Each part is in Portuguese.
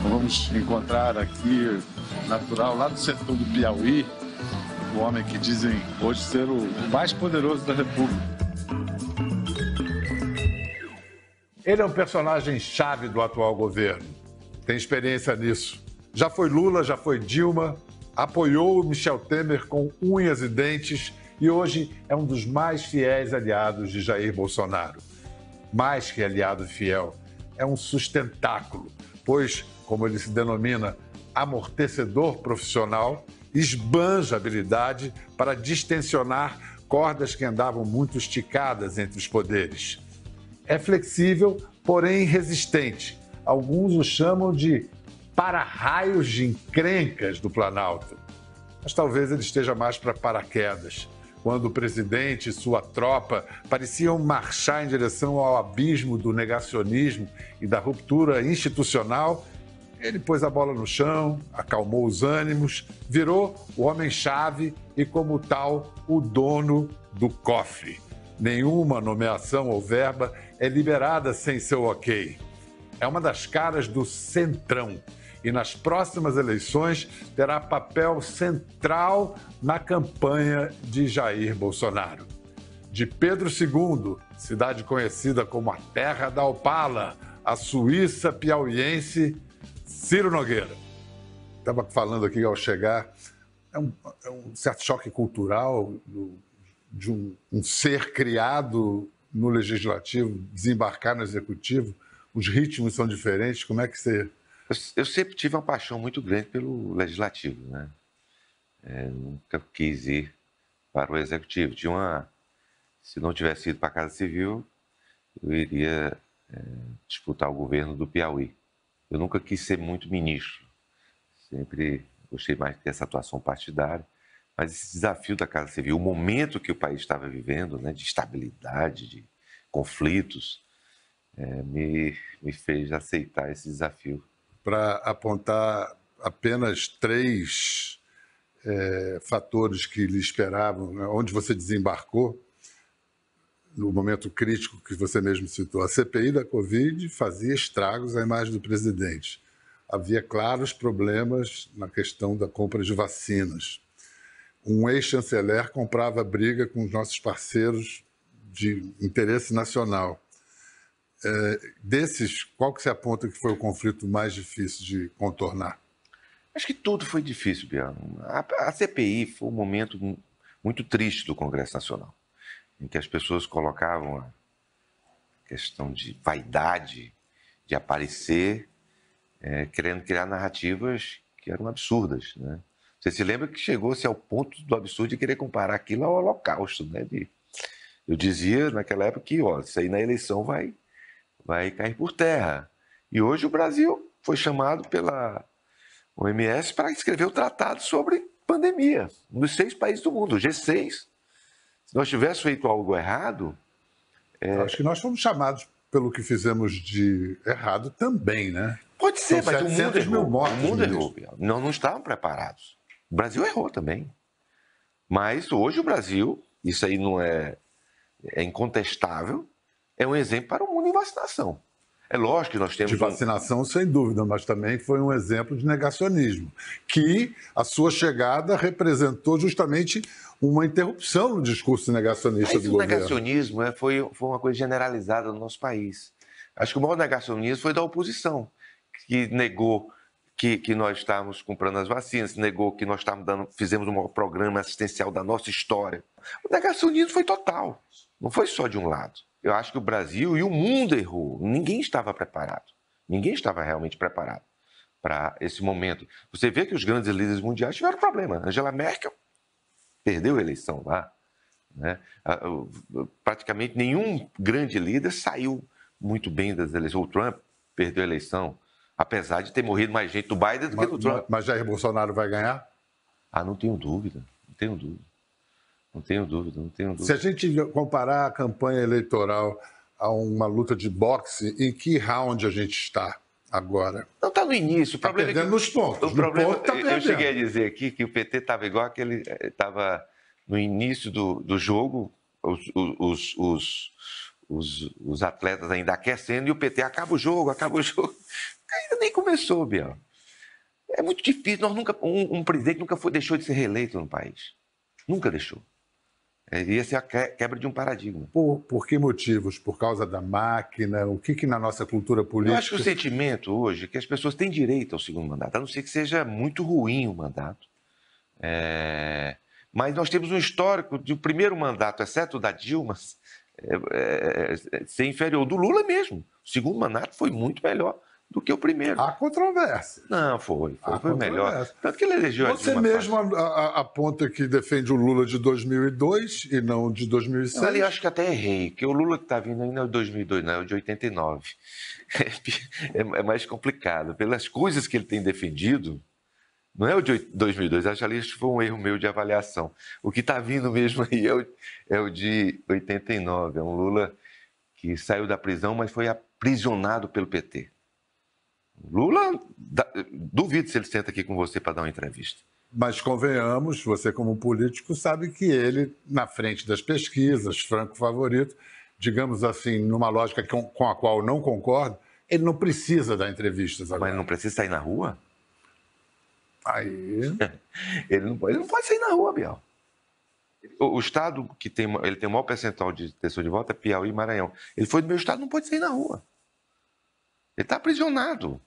Vamos encontrar aqui, natural, lá do sertão do Piauí, o homem que dizem hoje ser o mais poderoso da República. Ele é um personagem-chave do atual governo. Tem experiência nisso. Já foi Lula, já foi Dilma, apoiou Michel Temer com unhas e dentes e hoje é um dos mais fiéis aliados de Jair Bolsonaro. Mais que aliado fiel, é um sustentáculo, pois, como ele se denomina, amortecedor profissional, esbanja habilidade para distensionar cordas que andavam muito esticadas entre os poderes. É flexível, porém resistente. Alguns o chamam de para-raios de encrencas do Planalto. Mas talvez ele esteja mais para paraquedas. Quando o presidente e sua tropa pareciam marchar em direção ao abismo do negacionismo e da ruptura institucional, ele pôs a bola no chão, acalmou os ânimos, virou o homem-chave e, como tal, o dono do cofre. Nenhuma nomeação ou verba é liberada sem seu ok. É uma das caras do Centrão e nas próximas eleições terá papel central na campanha de Jair Bolsonaro. De Pedro II, cidade conhecida como a terra da Opala, a Suíça piauiense, Ciro Nogueira. Estava falando aqui ao chegar, é um certo choque cultural de um ser criado no legislativo, desembarcar no executivo, os ritmos são diferentes, como é que você... Eu sempre tive uma paixão muito grande pelo legislativo, né? Nunca quis ir para o executivo. Se não tivesse ido para a Casa Civil, eu iria disputar o governo do Piauí. Eu nunca quis ser muito ministro, sempre gostei mais dessa atuação partidária, mas esse desafio da Casa Civil, o momento que o país estava vivendo, né, de instabilidade, de conflitos, me fez aceitar esse desafio. Para apontar apenas 3 fatores que lhe esperavam, né, onde você desembarcou, no momento crítico que você mesmo citou. A CPI da Covid fazia estragos à imagem do presidente. Havia claros problemas na questão da compra de vacinas. Um ex-chanceler comprava briga com os nossos parceiros de interesse nacional. Desses, qual que se aponta que foi o conflito mais difícil de contornar? Acho que tudo foi difícil, Biano. A CPI foi um momento muito triste do Congresso Nacional, em que as pessoas colocavam a questão de vaidade, de aparecer, querendo criar narrativas que eram absurdas, né? Você se lembra que chegou-se ao ponto do absurdo de querer comparar aquilo ao Holocausto, né? Eu dizia naquela época que isso aí na eleição vai cair por terra. E hoje o Brasil foi chamado pela OMS para escrever o tratado sobre pandemia, um dos 6 países do mundo, o G6. Se nós tivéssemos feito algo errado... Acho que nós fomos chamados pelo que fizemos de errado também, né? Pode ser, mas o mundo errou. Mortos, o mundo errou. Nós não estávamos preparados. O Brasil errou também. Mas hoje o Brasil, isso aí não é incontestável, é um exemplo para o mundo em vacinação. É lógico que nós temos... De vacinação, sem dúvida, mas também foi um exemplo de negacionismo, que a sua chegada representou justamente uma interrupção no discurso negacionista do governo. O negacionismo foi uma coisa generalizada no nosso país. Acho que o maior negacionismo foi da oposição, que negou que nós estávamos comprando as vacinas, negou que nós fizemos o maior programa assistencial da nossa história. O negacionismo foi total, não foi só de um lado. Eu acho que o Brasil e o mundo errou. Ninguém estava preparado. Ninguém estava realmente preparado para esse momento. Você vê que os grandes líderes mundiais tiveram problema. Angela Merkel perdeu a eleição lá, né? Praticamente nenhum grande líder saiu muito bem das eleições. O Trump perdeu a eleição, apesar de ter morrido mais gente do Biden do que do Trump. Mas Jair Bolsonaro vai ganhar? Não tenho dúvida, não tenho dúvida. Não tenho dúvida. Se a gente comparar a campanha eleitoral a uma luta de boxe, em que round a gente está agora? Não, está no início. Está perdendo nos pontos. Eu cheguei a dizer aqui que o PT estava igual aquele... Estava no início do jogo, os atletas ainda aquecendo, e o PT acaba o jogo. Ainda nem começou, Biel. É muito difícil. Um presidente nunca deixou de ser reeleito no país. Nunca deixou. Ia ser a quebra de um paradigma. Por que motivos? Por causa da máquina? O que na nossa cultura política... Eu acho que o sentimento hoje é que as pessoas têm direito ao segundo mandato, a não ser que seja muito ruim o mandato. Mas nós temos um histórico de o primeiro mandato, exceto o da Dilma, ser inferior do Lula mesmo. O segundo mandato foi muito melhor do que o primeiro. Há controvérsia. Não, foi melhor. Tanto que ele elegeu a Você Dilma. Você mesmo aponta que defende o Lula de 2002 e não de 2006? Ali eu acho que até errei, porque o Lula que está vindo aí não é o de 2002, não, é o de 89. É mais complicado. Pelas coisas que ele tem defendido, não é o de 2002, acho que ali foi um erro meu de avaliação. O que está vindo mesmo aí é o de 89. É um Lula que saiu da prisão, mas foi aprisionado pelo PT. Lula, duvido se ele senta aqui com você para dar uma entrevista. Mas convenhamos, você como político sabe que ele, na frente das pesquisas, franco favorito, digamos assim, numa lógica com a qual não concordo, ele não precisa dar entrevistas agora. Mas não precisa sair na rua? Aí... Ele não pode sair na rua, Biel. O estado que tem o maior percentual de intenção de voto é Piauí e Maranhão. Ele foi do meu estado, não pode sair na rua. Ele está aprisionado,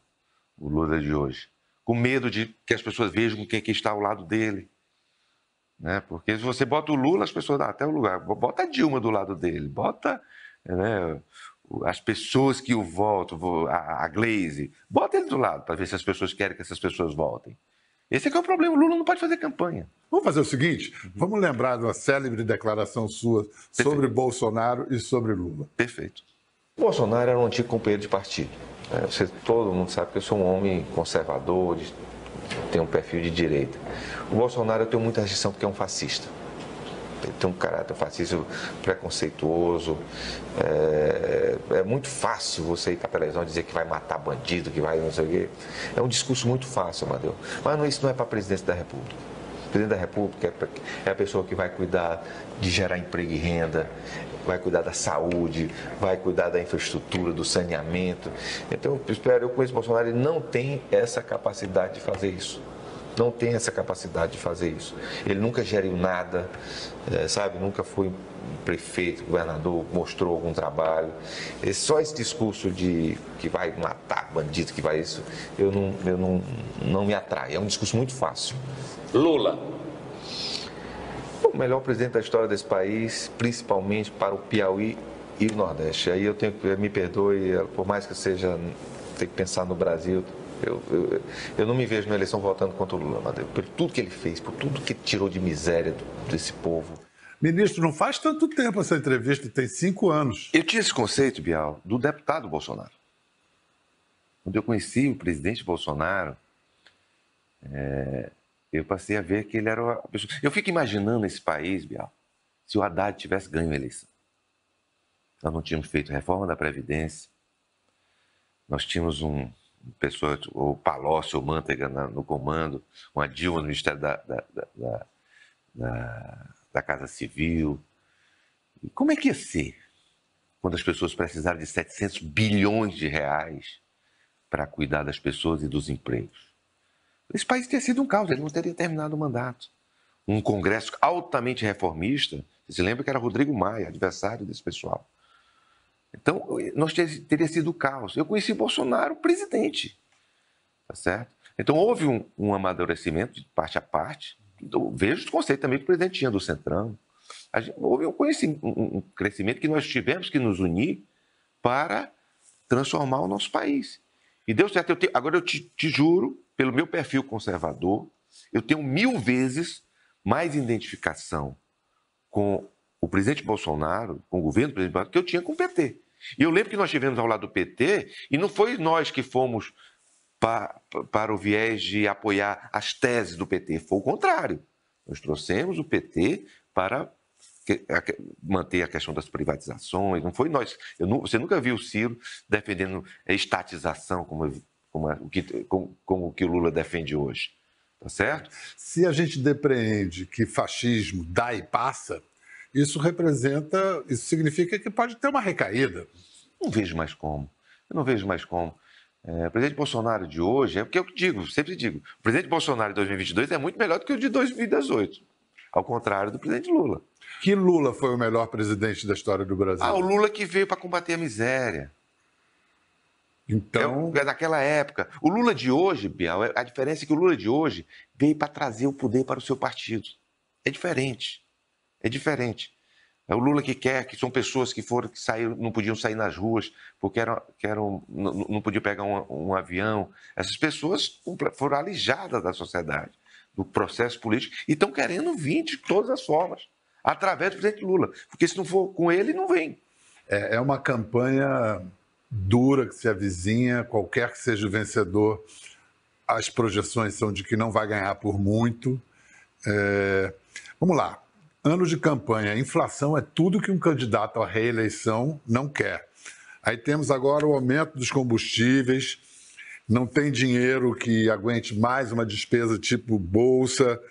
o Lula de hoje, com medo de que as pessoas vejam quem que está ao lado dele. Né? Porque se você bota o Lula, as pessoas dão até o lugar. Bota a Dilma do lado dele, bota, né, as pessoas que o votam, a Glaze, bota ele do lado para ver se as pessoas querem que essas pessoas voltem. Esse é que é o problema, o Lula não pode fazer campanha. Vamos fazer o seguinte, vamos lembrar de uma célebre declaração sua sobre Bolsonaro e sobre Lula. Perfeito. O Bolsonaro era um antigo companheiro de partido. Todo mundo sabe que eu sou um homem conservador, tenho um perfil de direita. O Bolsonaro eu tenho muita rejeição porque é um fascista. Ele tem um caráter fascista preconceituoso. É muito fácil você ir para a televisão e dizer que vai matar bandido, que vai não sei o quê. É um discurso muito fácil, Amadeu. Mas isso não é para a presidência da República. O presidente da República é a pessoa que vai cuidar de gerar emprego e renda, vai cuidar da saúde, vai cuidar da infraestrutura, do saneamento. Então, eu conheço o Bolsonaro, ele não tem essa capacidade de fazer isso. Não tem essa capacidade de fazer isso. Ele nunca geriu nada, sabe? Nunca foi prefeito, governador, mostrou algum trabalho. Só esse discurso de que vai matar bandido, que vai isso, não me atrai. É um discurso muito fácil. Lula. O melhor presidente da história desse país, principalmente para o Piauí e o Nordeste. Aí eu tenho que, me perdoe, por mais que eu seja, tenho que pensar no Brasil, eu não me vejo na eleição votando contra o Lula, Amadeu, por tudo que ele fez, por tudo que ele tirou de miséria desse povo. Ministro, não faz tanto tempo essa entrevista, tem 5 anos. Eu tinha esse conceito, Bial, do deputado Bolsonaro. Quando eu conheci o presidente Bolsonaro, eu passei a ver que ele era uma pessoa... Eu fico imaginando esse país, Bial, se o Haddad tivesse ganho a eleição. Nós não tínhamos feito reforma da Previdência, nós tínhamos pessoa, o Palocci, o Manteiga no comando, uma Dilma no Ministério da Casa Civil. E como é que ia ser quando as pessoas precisaram de 700 bilhões de reais para cuidar das pessoas e dos empregos? Esse país teria sido um caos, ele não teria terminado o mandato. Um Congresso altamente reformista, você se lembra que era Rodrigo Maia, adversário desse pessoal. Então, nós teria sido o caos. Eu conheci Bolsonaro presidente, tá certo? Então, houve um amadurecimento de parte a parte. Então, vejo o conceito também que o presidente tinha do Centrão. Houve um crescimento que nós tivemos que nos unir para transformar o nosso país. E deu certo. Agora, eu te juro, pelo meu perfil conservador, eu tenho 1000 vezes mais identificação com o presidente Bolsonaro, com o governo do presidente Bolsonaro, que eu tinha com o PT. E eu lembro que nós estivemos ao lado do PT e não foi nós que fomos para o viés de apoiar as teses do PT, foi o contrário. Nós trouxemos o PT para manter a questão das privatizações, não foi nós. Você nunca viu o Ciro defendendo a estatização como o que o Lula defende hoje, tá certo? Se a gente depreende que fascismo dá e passa, isso significa que pode ter uma recaída. Não vejo mais como. Eu não vejo mais como. O presidente Bolsonaro de hoje, é o que eu digo, sempre digo, o presidente Bolsonaro de 2022 é muito melhor do que o de 2018, ao contrário do presidente Lula. Que Lula foi o melhor presidente da história do Brasil? O Lula que veio para combater a miséria. Então... Naquela época. O Lula de hoje, Bial, a diferença é que o Lula de hoje veio para trazer o poder para o seu partido. É diferente. É diferente. É o Lula que quer, que são pessoas que saíram, não podiam sair nas ruas porque não podiam pegar um avião. Essas pessoas foram alijadas da sociedade, do processo político, e estão querendo vir de todas as formas, através do presidente Lula. Porque se não for com ele, não vem. É uma campanha dura que se avizinha, qualquer que seja o vencedor, as projeções são de que não vai ganhar por muito. Vamos lá. Ano de campanha, inflação é tudo que um candidato à reeleição não quer. Aí temos agora o aumento dos combustíveis, não tem dinheiro que aguente mais uma despesa tipo bolsa,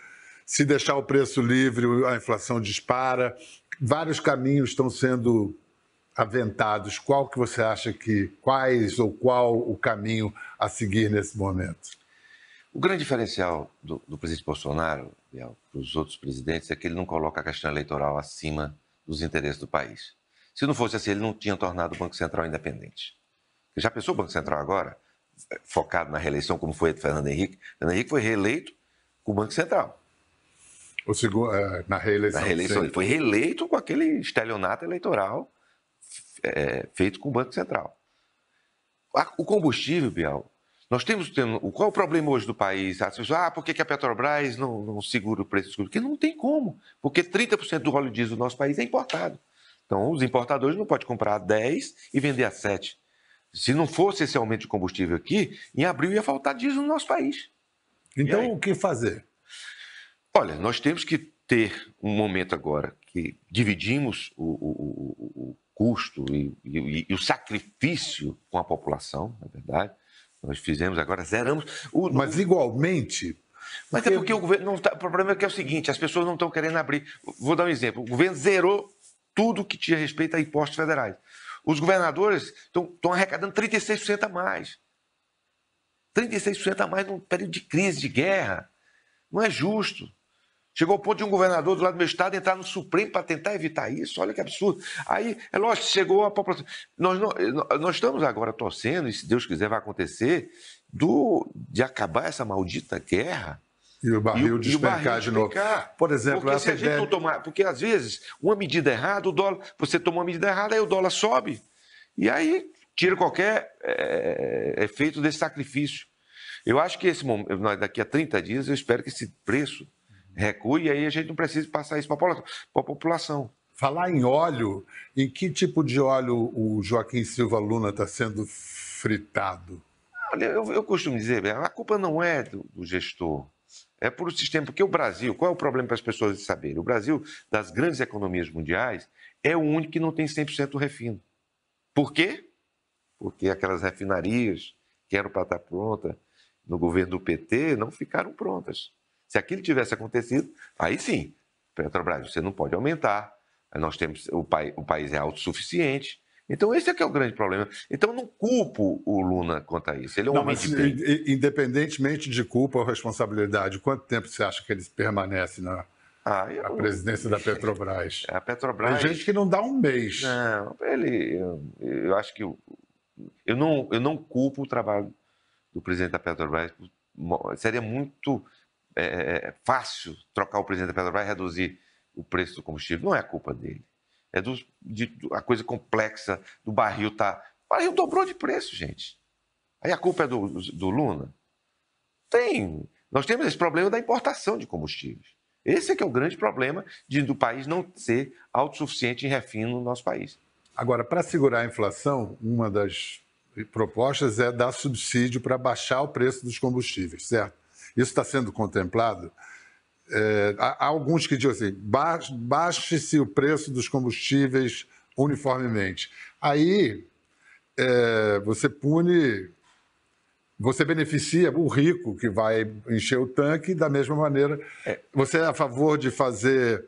se deixar o preço livre, a inflação dispara. Vários caminhos estão sendo aventados. Qual que você acha qual o caminho a seguir nesse momento? O grande diferencial do presidente Bolsonaro para os outros presidentes é que ele não coloca a questão eleitoral acima dos interesses do país. Se não fosse assim, ele não tinha tornado o Banco Central independente. Você já pensou o Banco Central agora, focado na reeleição, como foi a de Fernando Henrique? Fernando Henrique foi reeleito com o Banco Central. Na reeleição. Na reeleição. Ele foi reeleito com aquele estelionato eleitoral feito com o Banco Central. O combustível, Bial, nós temos... Qual é o problema hoje do país? As pessoas, por que a Petrobras não segura o preço? Porque não tem como. Porque 30% do óleo diesel do nosso país é importado. Então, os importadores não podem comprar a 10 e vender a 7. Se não fosse esse aumento de combustível aqui, em abril ia faltar diesel no nosso país. Então, o que fazer? Olha, nós temos que ter um momento agora que dividimos o custo e o sacrifício com a população, na verdade. Nós fizemos agora, zeramos... Mas igualmente... Mas é porque o governo não tá... O problema é que é o seguinte, as pessoas não estão querendo abrir... Vou dar um exemplo. O governo zerou tudo que tinha respeito a impostos federais. Os governadores estão arrecadando 36% a mais. 36% a mais num período de crise, de guerra. Não é justo. Chegou ao ponto de um governador do lado do meu estado entrar no Supremo para tentar evitar isso. Olha que absurdo. Aí, é lógico, chegou a população. Nós estamos agora torcendo, e se Deus quiser vai acontecer, de acabar essa maldita guerra. E o barril despencar de novo. Por exemplo, porque se a gente não tomar... Porque, às vezes, uma medida errada, o dólar... Você tomou uma medida errada, aí o dólar sobe. E aí tira qualquer efeito desse sacrifício. Eu acho que daqui a 30 dias, eu espero que esse preço recue, e aí a gente não precisa passar isso para a população. Falar em óleo, em que tipo de óleo o Joaquim Silva Luna está sendo fritado? Olha, eu costumo dizer, a culpa não é do gestor, é por o sistema, porque o Brasil, qual é o problema para as pessoas saberem? O Brasil, das grandes economias mundiais, é o único que não tem 100% refino. Por quê? Porque aquelas refinarias que eram para estar prontas no governo do PT não ficaram prontas. Se aquilo tivesse acontecido, aí sim, Petrobras, você não pode aumentar. Nós temos, o país é autossuficiente. Então, esse é que é o grande problema. Então, não culpo o Luna quanto a isso. Ele é um homem de bem. Independentemente de culpa ou responsabilidade, quanto tempo você acha que ele permanece na presidência da Petrobras? A Petrobras... Tem gente que não dá um mês. Não, eu acho que... Eu não culpo o trabalho do presidente da Petrobras. Seria muito... fácil trocar o presidente da Petrobras e reduzir o preço do combustível. Não é a culpa dele. É a coisa complexa do barril. O barril dobrou de preço, gente. Aí a culpa é do Luna? Nós temos esse problema da importação de combustíveis. Esse é que é o grande problema do país não ser autossuficiente em refino no nosso país. Agora, para segurar a inflação, uma das propostas é dar subsídio para baixar o preço dos combustíveis, certo? Isso está sendo contemplado. Há alguns que dizem assim, baixe-se o preço dos combustíveis uniformemente. Aí você beneficia o rico que vai encher o tanque da mesma maneira. Você é a favor de fazer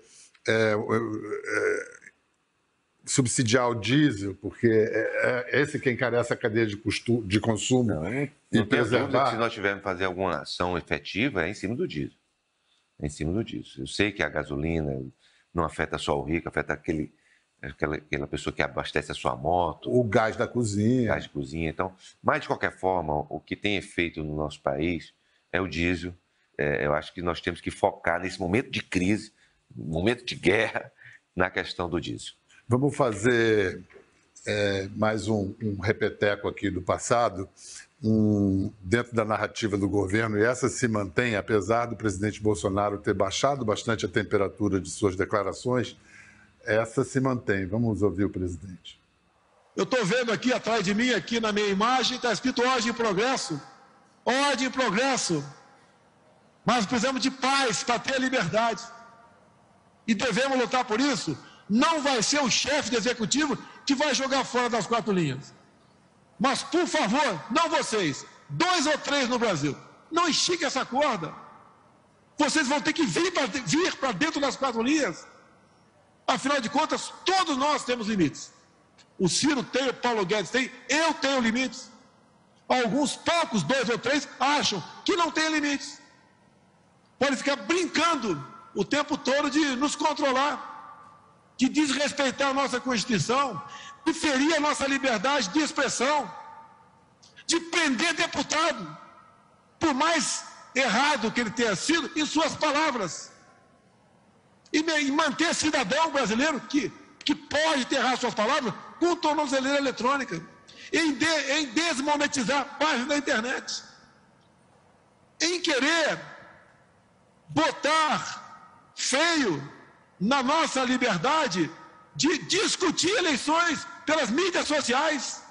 subsidiar o diesel, porque é esse que encarece a cadeia de consumo Não e tenho dúvida que preservar. se nós tivermos que fazer alguma ação efetiva, é em cima do diesel. É em cima do diesel. Eu sei que a gasolina não afeta só o rico, afeta aquela pessoa que abastece a sua moto. O gás da cozinha. Gás de cozinha. Então, mas de qualquer forma, o que tem efeito no nosso país é o diesel. Eu acho que nós temos que focar nesse momento de crise, momento de guerra, na questão do diesel. Vamos fazer mais um repeteco aqui do passado, dentro da narrativa do governo, e essa se mantém, apesar do presidente Bolsonaro ter baixado bastante a temperatura de suas declarações, essa se mantém. Vamos ouvir o presidente. Eu estou vendo aqui atrás de mim, aqui na minha imagem, está escrito ordem e progresso. Ordem e progresso. Mas precisamos de paz para ter liberdade. E devemos lutar por isso. Não vai ser o chefe do executivo que vai jogar fora das 4 linhas. Mas, por favor, não vocês, 2 ou 3 no Brasil, não estique essa corda. Vocês vão ter que vir para dentro das 4 linhas. Afinal de contas, todos nós temos limites. O Ciro tem, o Paulo Guedes tem, eu tenho limites. Alguns poucos, 2 ou 3, acham que não tem limites. Podem ficar brincando o tempo todo de nos controlar, de desrespeitar a nossa Constituição, de ferir a nossa liberdade de expressão, de prender deputado, por mais errado que ele tenha sido em suas palavras, e manter cidadão brasileiro que pode ter errado suas palavras com tornozeleira eletrônica, em desmonetizar páginas da internet, em querer botar feio na nossa liberdade de discutir eleições pelas mídias sociais.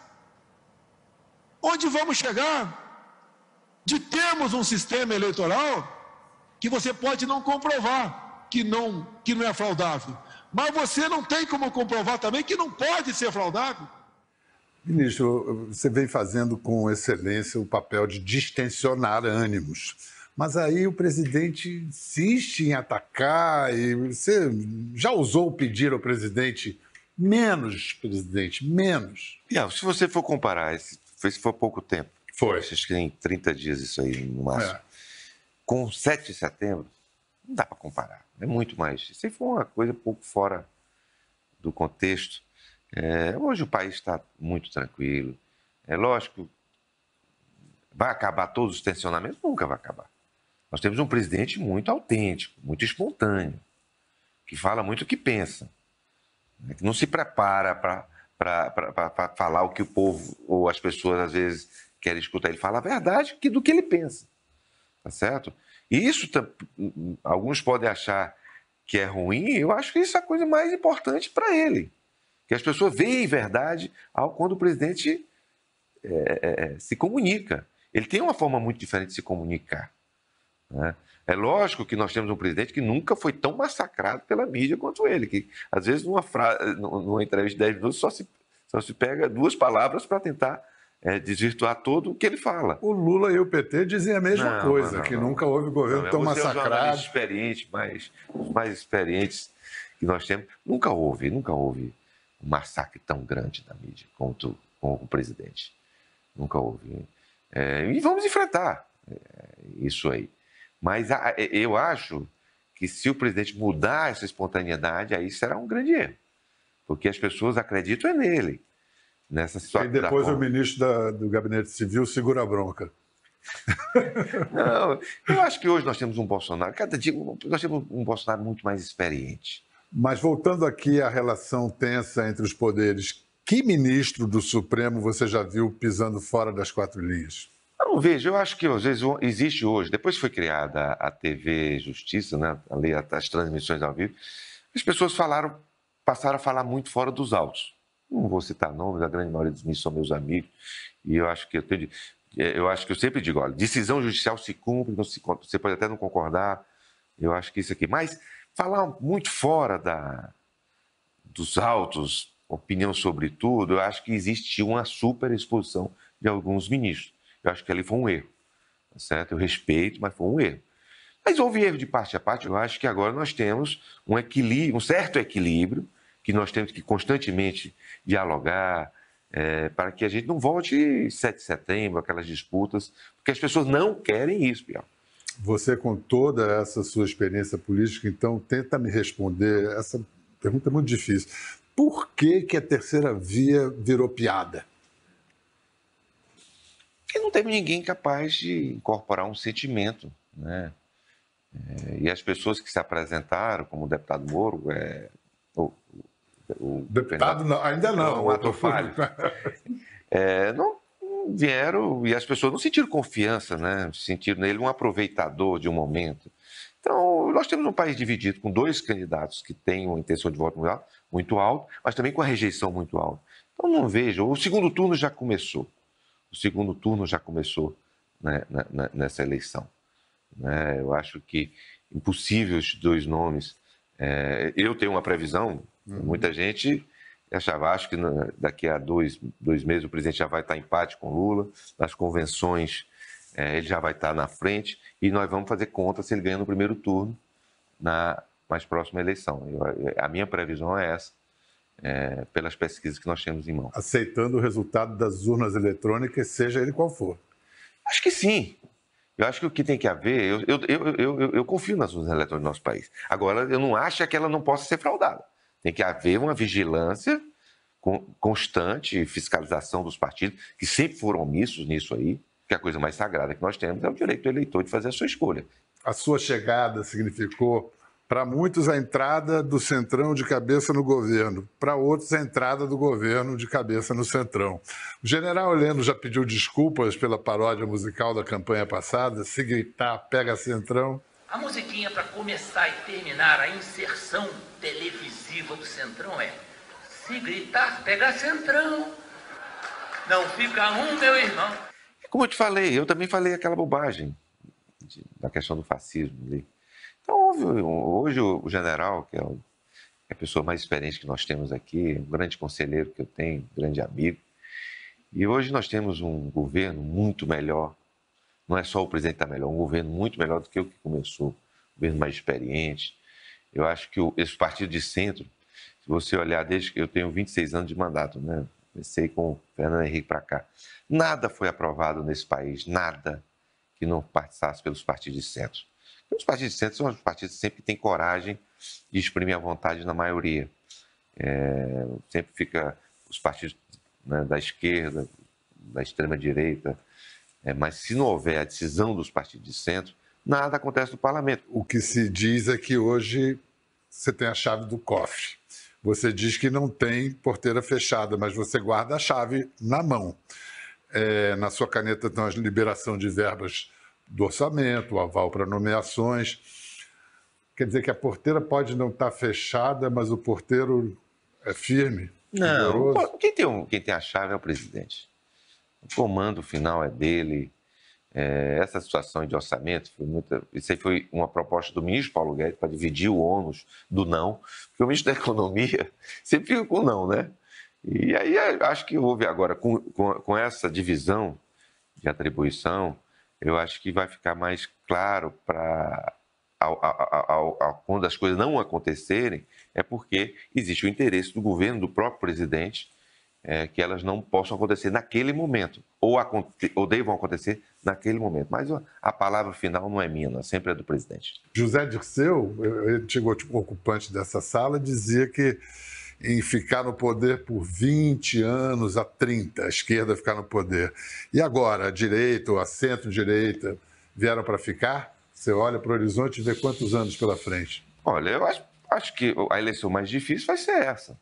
Onde vamos chegar? De termos um sistema eleitoral que você pode não comprovar que não é fraudável, mas você não tem como comprovar também que não pode ser fraudável. Ministro, você vem fazendo com excelência o papel de distensionar ânimos. Mas aí o presidente insiste em atacar e você já ousou pedir ao presidente menos, presidente, menos? Se você for comparar, se for pouco tempo, acho que tem 30 dias isso aí no máximo, com 7 de setembro, não dá para comparar, é muito mais. Se for uma coisa um pouco fora do contexto, hoje o país está muito tranquilo, é lógico, vai acabar todos os tensionamentos? Nunca vai acabar. Nós temos um presidente muito autêntico, muito espontâneo, que fala muito o que pensa, que não se prepara para falar o que o povo ou as pessoas às vezes querem escutar. Ele fala a verdade do que ele pensa, tá certo? E isso, alguns podem achar que é ruim, eu acho que isso é a coisa mais importante para ele, que as pessoas veem verdade quando o presidente se comunica. Ele tem uma forma muito diferente de se comunicar. É lógico que nós temos um presidente que nunca foi tão massacrado pela mídia quanto ele, que às vezes numa entrevista de 10 minutos só se pega 2 palavras para tentar desvirtuar todo o que ele fala. O Lula e o PT dizem a mesma coisa, que nunca houve governo tão massacrado. Os mais experientes que nós temos, nunca houve um massacre tão grande da mídia como o presidente. Nunca houve. E vamos enfrentar isso aí. Mas eu acho que se o presidente mudar essa espontaneidade, aí será um grande erro. Porque as pessoas acreditam nele. Nessa situação. E depois o ministro do Gabinete Civil segura a bronca. Não, eu acho que hoje nós temos um Bolsonaro, cada dia nós temos um Bolsonaro muito mais experiente. Mas voltando aqui à relação tensa entre os poderes, que ministro do Supremo você já viu pisando fora das 4 linhas? Eu não vejo, eu acho que às vezes existe hoje, depois que foi criada a TV Justiça, né, as transmissões ao vivo, as pessoas passaram a falar muito fora dos autos. Não vou citar nomes, a grande maioria dos ministros são meus amigos, e eu acho que eu sempre digo, olha, decisão judicial se cumpre, não se cumpre, você pode até não concordar, eu acho que isso aqui, mas falar muito fora dos autos, opinião sobre tudo, eu acho que existe uma superexposição de alguns ministros. Eu acho que ali foi um erro, tá certo? Eu respeito, mas foi um erro. Mas houve erro de parte a parte, eu acho que agora nós temos um certo equilíbrio que nós temos que constantemente dialogar, para que a gente não volte 7 de setembro, aquelas disputas, porque as pessoas não querem isso, Bial. Você, com toda essa sua experiência política, então, tenta me responder. Essa pergunta é muito difícil. Por que que a terceira via virou piada? Porque não teve ninguém capaz de incorporar um sentimento, né? E as pessoas que se apresentaram, como o deputado Moro, o Deputado, não, ainda não. O ator falho. Não vieram, e as pessoas não sentiram confiança, né? Sentiram nele um aproveitador de um momento. Então, nós temos um país dividido com 2 candidatos que têm uma intenção de voto muito alta, mas também com a rejeição muito alta. Então, não vejo. O segundo turno já começou. Né, nessa eleição. Né? Eu acho que impossível os 2 nomes. Eu tenho uma previsão, muita gente achava, acho que daqui a 2 meses o presidente já vai estar em empate com Lula, nas convenções ele já vai estar na frente e nós vamos fazer conta se ele ganha no primeiro turno na mais próxima eleição. A minha previsão é essa, pelas pesquisas que nós temos em mão. Aceitando o resultado das urnas eletrônicas, seja ele qual for. Acho que sim. Eu acho que o que tem que haver, eu confio nas urnas eletrônicas do nosso país. Agora, eu não acho que ela não possa ser fraudada. Tem que haver uma vigilância constante, fiscalização dos partidos, que sempre foram omissos nisso aí, que a coisa mais sagrada que nós temos é o direito do eleitor de fazer a sua escolha. A sua chegada significou, para muitos, a entrada do Centrão de cabeça no governo, para outros, a entrada do governo de cabeça no Centrão. O general Heleno já pediu desculpas pela paródia musical da campanha passada, Se Gritar, Pega Centrão. A musiquinha para começar e terminar a inserção televisiva do Centrão é: se gritar, pega Centrão, não fica um, meu irmão. Como eu te falei, eu também falei aquela bobagem da questão do fascismo ali. Então, hoje o general, que é a pessoa mais experiente que nós temos aqui, um grande conselheiro que eu tenho, um grande amigo, e hoje nós temos um governo muito melhor. Não é só o presidente que está melhor, um governo muito melhor do que o que começou, um governo mais experiente. Eu acho que esse partido de centro, se você olhar, desde que eu tenho 26 anos de mandato, né? Comecei com o Fernando Henrique para cá, nada foi aprovado nesse país, nada que não passasse pelos partidos de centro. Os partidos de centro são os partidos que sempre têm coragem de exprimir a vontade na maioria. Sempre fica os partidos, né, da esquerda, da extrema-direita, mas se não houver a decisão dos partidos de centro, nada acontece no parlamento. O que se diz é que hoje você tem a chave do cofre. Você diz que não tem porteira fechada, mas você guarda a chave na mão. Na sua caneta tem a liberação de verbas do orçamento, o aval para nomeações. Quer dizer que a porteira pode não estar fechada, mas o porteiro é firme? Não, quem tem a chave é o presidente. O comando final é dele. Essa situação de orçamento, isso aí foi uma proposta do ministro Paulo Guedes para dividir o ônus do não, porque o ministro da Economia sempre fica com não, né? E aí acho que houve agora, com essa divisão de atribuição, eu acho que vai ficar mais claro para quando as coisas não acontecerem, é porque existe o interesse do governo, do próprio presidente, que elas não possam acontecer naquele momento, ou devam acontecer naquele momento. Mas a palavra final não é minha, não, sempre é do presidente. José Dirceu, antigo ocupante dessa sala, dizia que em ficar no poder por 20 anos a 30, a esquerda ficar no poder. E agora, a direita ou a centro-direita vieram para ficar? Você olha para o horizonte e vê quantos anos pela frente? Olha, eu acho que a eleição mais difícil vai ser essa,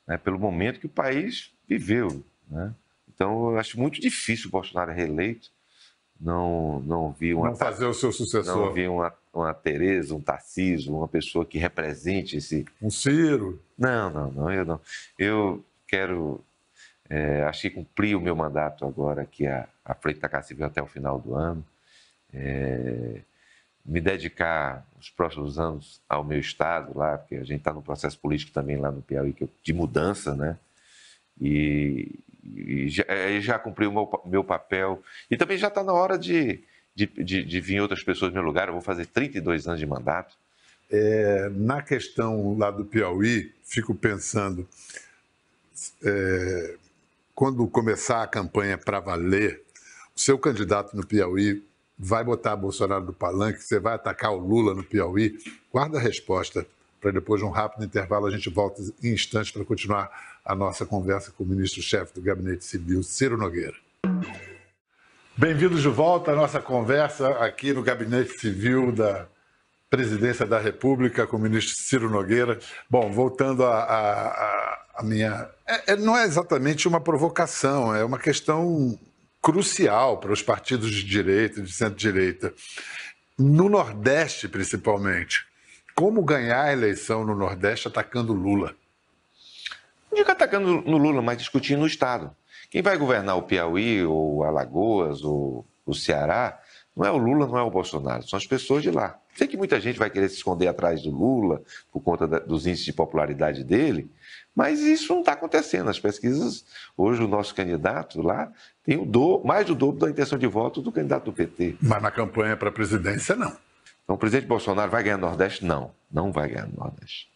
né, pelo momento que o país viveu, né? Então, eu acho muito difícil o Bolsonaro reeleito. Não vi uma... Não fazer o seu sucessor. Não vi uma Tereza, um Tarcísio, uma pessoa que represente esse... Um Ciro. Não, eu não. Eu quero, acho que cumprir o meu mandato agora aqui à frente da Casa Civil até o final do ano. Me dedicar os próximos anos ao meu estado lá, porque a gente está no processo político também lá no Piauí, de mudança, né? E já cumpri o meu papel. E também já está na hora de vir outras pessoas no meu lugar. Eu vou fazer 32 anos de mandato. Na questão lá do Piauí, fico pensando, quando começar a campanha para valer, o seu candidato no Piauí vai botar Bolsonaro no palanque, você vai atacar o Lula no Piauí? Guarda a resposta, para depois de um rápido intervalo a gente volta em instantes para continuar a nossa conversa com o ministro-chefe do Gabinete Civil, Ciro Nogueira. Bem-vindos de volta à nossa conversa aqui no Gabinete Civil da Presidência da República com o ministro Ciro Nogueira. Bom, voltando a minha... não é exatamente uma provocação, é uma questão crucial para os partidos de direita e de centro-direita. No Nordeste, principalmente. Como ganhar a eleição no Nordeste atacando Lula? Não digo atacando no Lula, mas discutindo no Estado. Quem vai governar o Piauí, ou Alagoas, ou o Ceará, não é o Lula, não é o Bolsonaro, são as pessoas de lá. Sei que muita gente vai querer se esconder atrás do Lula por conta dos índices de popularidade dele, mas isso não está acontecendo. As pesquisas, hoje o nosso candidato lá tem mais do dobro da intenção de voto do candidato do PT. Mas na campanha para a presidência, não. Então o presidente Bolsonaro vai ganhar no Nordeste? Não, não vai ganhar no Nordeste.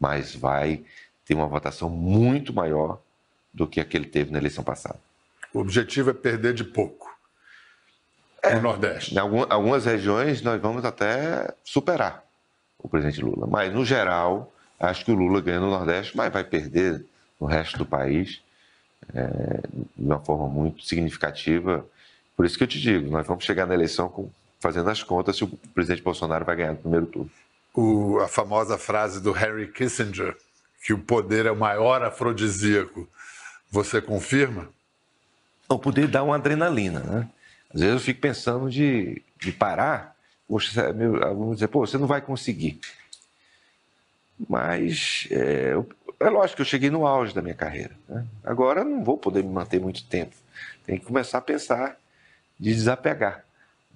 Mas vai ter uma votação muito maior do que a que ele teve na eleição passada. O objetivo é perder de pouco no Nordeste. Em algumas regiões nós vamos até superar o presidente Lula. Mas, no geral, acho que o Lula ganha no Nordeste, mas vai perder no resto do país de uma forma muito significativa. Por isso que eu te digo, nós vamos chegar na eleição fazendo as contas se o presidente Bolsonaro vai ganhar no primeiro turno. A famosa frase do Henry Kissinger, que o poder é o maior afrodisíaco, você confirma? O poder dá uma adrenalina, né? Às vezes eu fico pensando de parar, vamos dizer, você não vai conseguir. Mas é lógico que eu cheguei no auge da minha carreira, né? Agora não vou poder me manter muito tempo. Tem que começar a pensar de desapegar.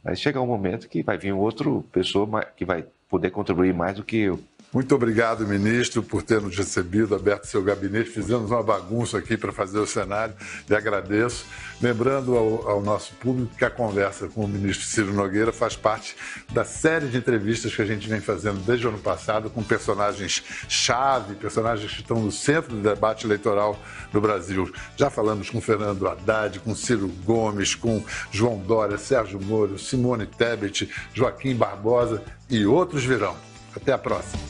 Vai chegar um momento que vai vir outra pessoa que vai poder contribuir mais do que eu. Muito obrigado, ministro, por ter nos recebido, aberto seu gabinete. Fizemos uma bagunça aqui para fazer o cenário, lhe agradeço. Lembrando ao nosso público que a conversa com o ministro Ciro Nogueira faz parte da série de entrevistas que a gente vem fazendo desde o ano passado com personagens-chave, personagens que estão no centro do debate eleitoral no Brasil. Já falamos com Fernando Haddad, com Ciro Gomes, com João Dória, Sérgio Moro, Simone Tebet, Joaquim Barbosa e outros virão. Até a próxima.